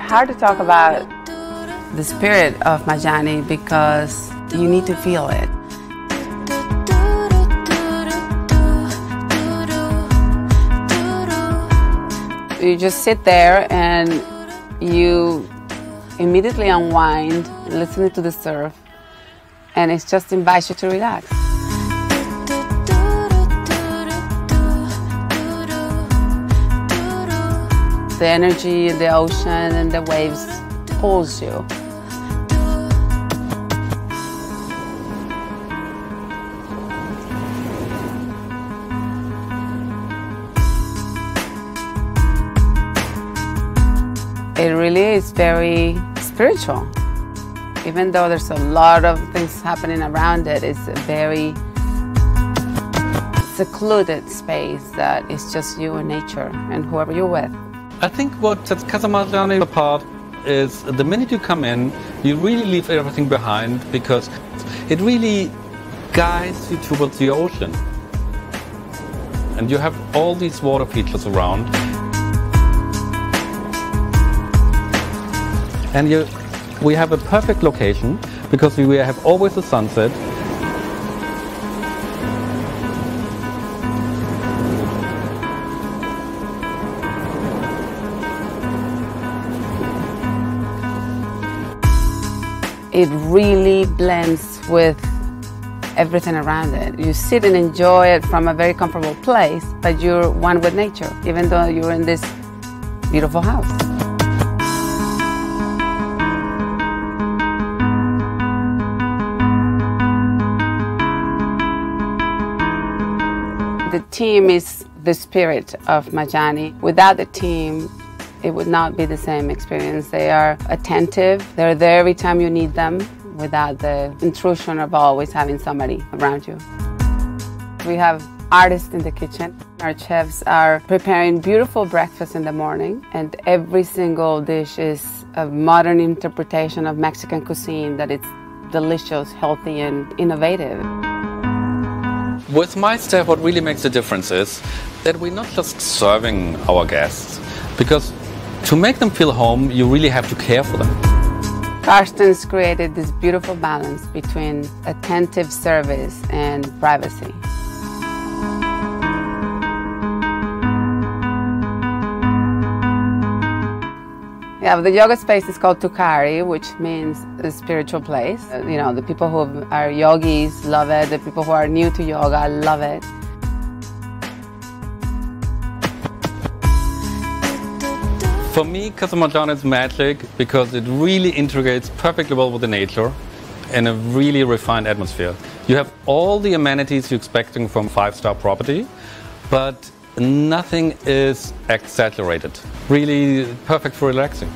hard to talk about the spirit of Majani because you need to feel it. You just sit there and you immediately unwind, listening to the surf, and it just invites you to relax. The energy in the ocean and the waves pulls you. It really is very spiritual. Even though there's a lot of things happening around it, it's a very secluded space that is just you and nature and whoever you're with. I think what sets Casa Majani apart is the minute you come in, you really leave everything behind because it really guides you towards the ocean. And you have all these water features around. And we have a perfect location because we have always a sunset. It really blends with everything around it. You sit and enjoy it from a very comfortable place, but you're one with nature, even though you're in this beautiful house. The team is the spirit of Majani. Without the team, it would not be the same experience. They are attentive. They're there every time you need them without the intrusion of always having somebody around you. We have artists in the kitchen. Our chefs are preparing beautiful breakfast in the morning, and every single dish is a modern interpretation of Mexican cuisine that it's delicious, healthy, and innovative. With my staff, what really makes a difference is that we're not just serving our guests, because to make them feel home, you really have to care for them. Karsten's created this beautiful balance between attentive service and privacy. Yeah, the yoga space is called Tukari, which means a spiritual place. You know, the people who are yogis love it. The people who are new to yoga love it. For me, Casa Majani is magic because it really integrates perfectly well with the nature in a really refined atmosphere. You have all the amenities you're expecting from a five-star property, but nothing is exaggerated. Really perfect for relaxing.